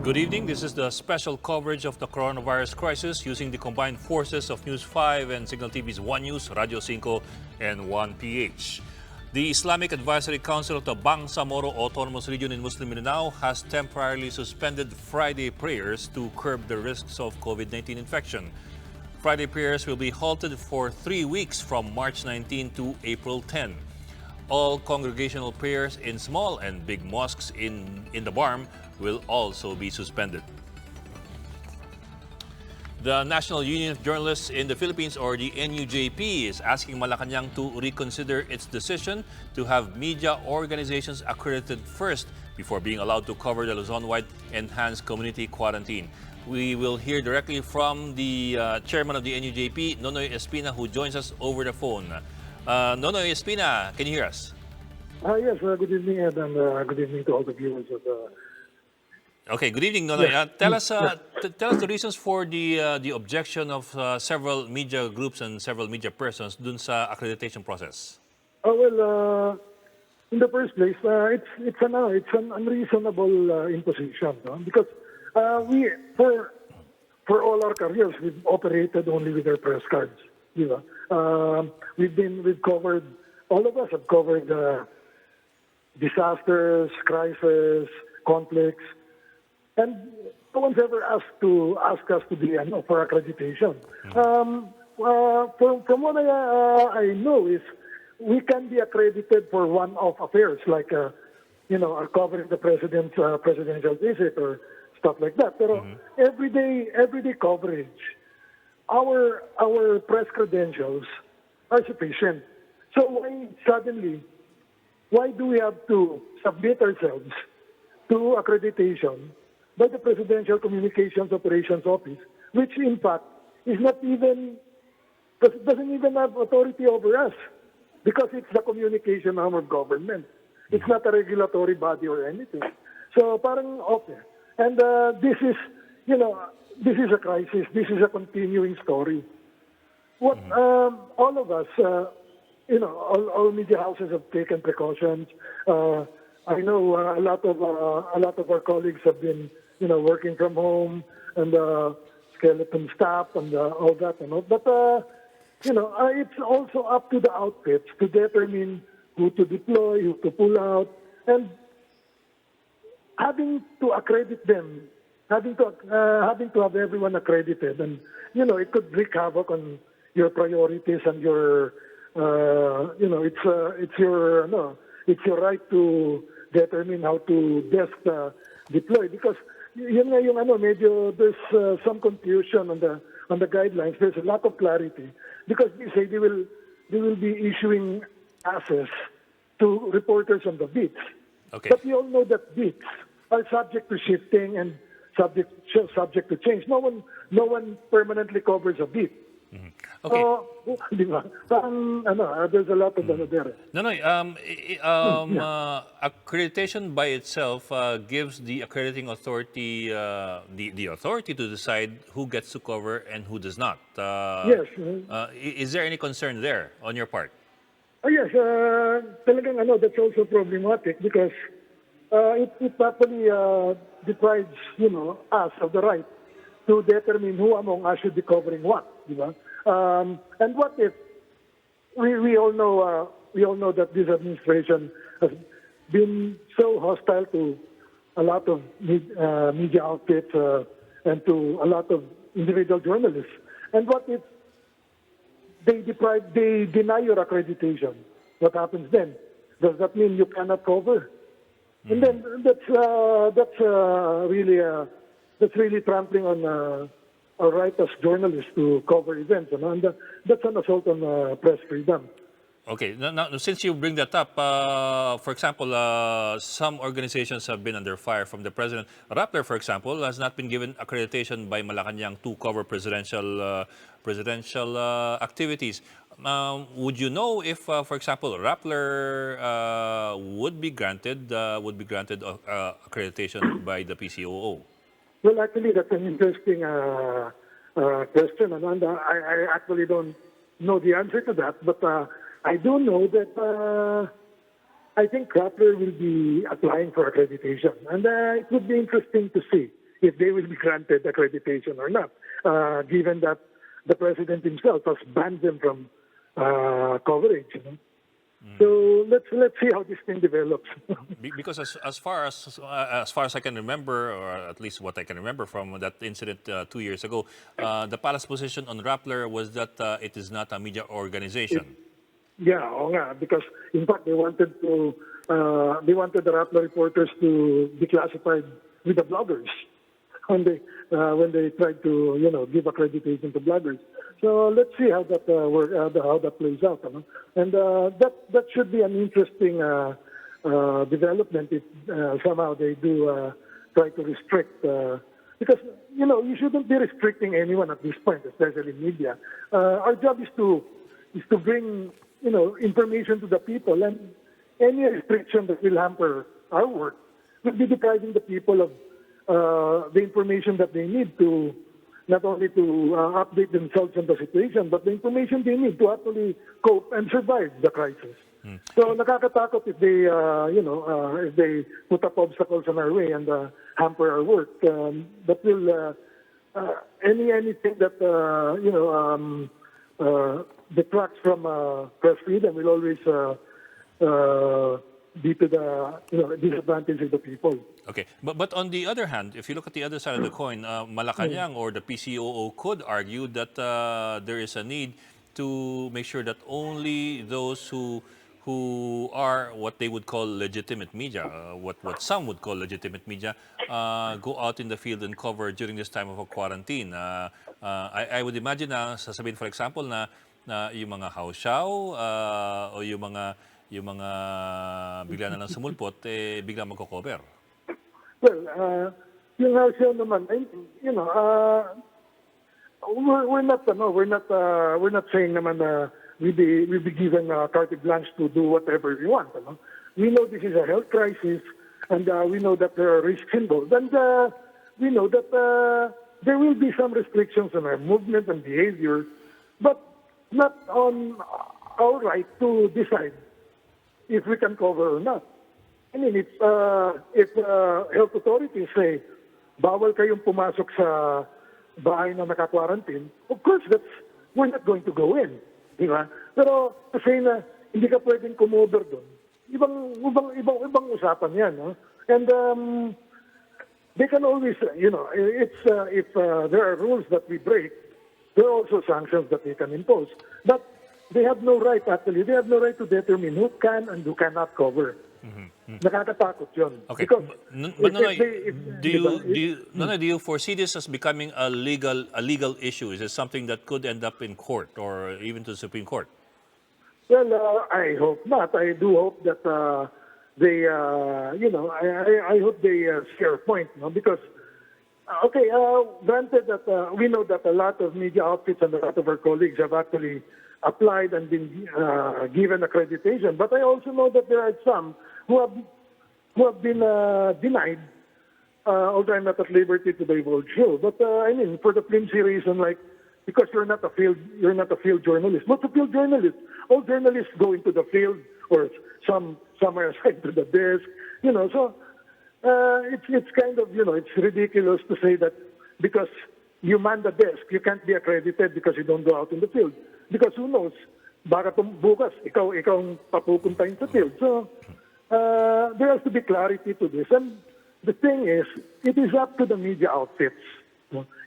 Good evening. This is the special coverage of the coronavirus crisis using the combined forces of News 5 and Cignal TV's One News, Radio 5, and One PH. The Islamic Advisory Council of the Bangsamoro Autonomous Region in Muslim Mindanao has temporarily suspended Friday prayers to curb the risks of COVID-19 infection. Friday prayers will be halted for 3 weeks from March 19 to April 10. All congregational prayers in small and big mosques in the BARM will also be suspended. The National Union of Journalists in the Philippines, or the NUJP, is asking Malacañang to reconsider its decision to have media organizations accredited first before being allowed to cover the Luzon-wide enhanced community quarantine. We will hear directly from the chairman of the NUJP, Nonoy Espina, who joins us over the phone. Nonoy Espina, can you hear us? Yes, good evening, Ed, and good evening to all the viewers of the... Okay, good evening, Nonoy. Yes. Tell us the reasons for the objection of several media groups and several media persons dun sa accreditation process. In the first place, it's an unreasonable imposition, no? Because we, for all our careers, we've operated only with our press cards. You know? We've covered, all of us have covered disasters, crises, conflicts, and no one's ever asked us to be for accreditation. From what I know is we can be accredited for one-off affairs like covering the president's presidential visit or stuff like that. Pero everyday coverage, our press credentials are sufficient. So why do we have to submit ourselves to accreditation by the Presidential Communications Operations Office, which in fact is not even, doesn't even have authority over us because it's the communication arm of government. It's not a regulatory body or anything. So parang okay. And this is a crisis. This is a continuing story. What all of us, all media houses have taken precautions. I know a lot of our colleagues have been, working from home and skeleton staff and all that and all. But it's also up to the outfits to determine who to deploy, who to pull out, and having to accredit them, having to have everyone accredited, and it could wreak havoc on your priorities and your it's your right to determine how to best deploy, because there's some confusion on the guidelines. There's a lack of clarity because they say they will be issuing passes to reporters on the beats. Okay. But we all know that beats are subject to shifting and subject to change. No one permanently covers a beat. Okay. There's a lot of there. Accreditation by itself gives the accrediting authority the authority to decide who gets to cover and who does not. Yes. Is there any concern there on your part? Yes. Talagang that's also problematic because it actually deprives us of the right to determine who among us should be covering what. And what if we all know that this administration has been so hostile to a lot of media outfits and to a lot of individual journalists? And what if they deny your accreditation? What happens then? Does that mean you cannot cover? And then that's really trampling on our right as journalists to cover events, and that's an assault on press freedom. Okay, now since you bring that up, for example, some organizations have been under fire from the president. Rappler, for example, has not been given accreditation by Malacañang to cover presidential activities. Would you know if, for example, Rappler would be granted accreditation by the PCOO? Well, actually, that's an interesting question, and I actually don't know the answer to that. But I do know that I think Rappler will be applying for accreditation, and it would be interesting to see if they will be granted accreditation or not, given that the president himself has banned them from coverage. You know? So let's see how this thing develops. Because as far as I can remember, or at least what I can remember from that incident 2 years ago, the palace position on Rappler was that it is not a media organization. Yeah, oo nga, because in fact they wanted the Rappler reporters to be classified with the bloggers when they tried to give accreditation to bloggers. So let's see how that how that plays out, and that should be an interesting development if somehow they do try to restrict. Because you shouldn't be restricting anyone at this point, especially media. Our job is to bring information to the people, and any restriction that will hamper our work will be depriving the people of the information that they need to not only to update themselves on the situation, but the information they need to actually cope and survive the crisis. So nakakatakot if they if they put up obstacles on our way and hamper our work. That will anything that detracts from press freedom will always be to the disadvantage of the people. Okay, but on the other hand, if you look at the other side of the coin, Malacañang or the PCOO could argue that there is a need to make sure that only those who are what they would call legitimate media, what some would call legitimate media, go out in the field and cover during this time of a quarantine. I would imagine na sasabihin, for example, na yung mga hausyaw o yung mga bigla na lang sumulpot, bigla magko-cover. Well, yung hausyaw naman, we're not saying naman na we be given carte blanche to do whatever we want. We know this is a health crisis, and we know that there are risks involved, and we know that there will be some restrictions on our movement and behavior, but not on our right to decide if we can cover or not. I mean, if health authorities say, bawal kayong pumasok sa bahay na naka-quarantine, of course, we're not going to go in. Di ba? Pero kasi na hindi ka pwedeng kumover doon, ibang usapan yan. No? And they can always, if there are rules that we break, there are also sanctions that they can impose. But they have no right, actually. They have no right to determine who can and who cannot cover. Nakakatakot yun. Okay. Because but do you foresee this as becoming a legal issue? Is it something that could end up in court or even to the Supreme Court? Well, I hope not. I do hope that they, I hope they share a point, because, granted that we know that a lot of media outfits and a lot of our colleagues have actually applied and been given accreditation, but I also know that there are some who have been denied, although I'm not at liberty to divulge who. But I mean, for the flimsy reason, like because you're not a field journalist. What's a field journalist? All journalists go into the field, or some are assigned to the desk. So it's kind of it's ridiculous to say that because you man the desk, you can't be accredited because you don't go out in the field. Because who knows? Baka bukas ikaw ang papupuntahin sa field. So there has to be clarity to this. And the thing is, it is up to the media outfits.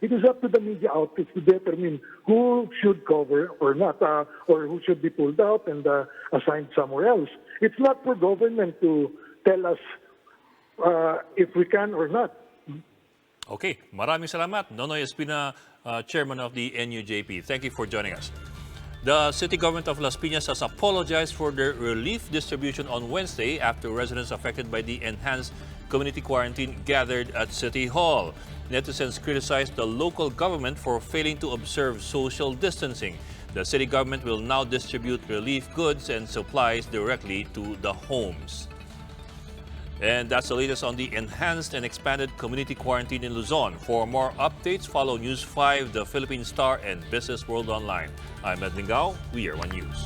It is up to the media outfits to determine who should cover or not, or who should be pulled out and assigned somewhere else. It's not for government to tell us if we can or not. Okay, maraming salamat. Nonoy Espina, Chairman of the NUJP. Thank you for joining us. The city government of Las Piñas has apologized for their relief distribution on Wednesday after residents affected by the enhanced community quarantine gathered at City Hall. Netizens criticized the local government for failing to observe social distancing. The city government will now distribute relief goods and supplies directly to the homes. And that's the latest on the enhanced and expanded community quarantine in Luzon. For more updates, follow News 5, The Philippine Star, and Business World Online. I'm Edwin Gao. We are One News.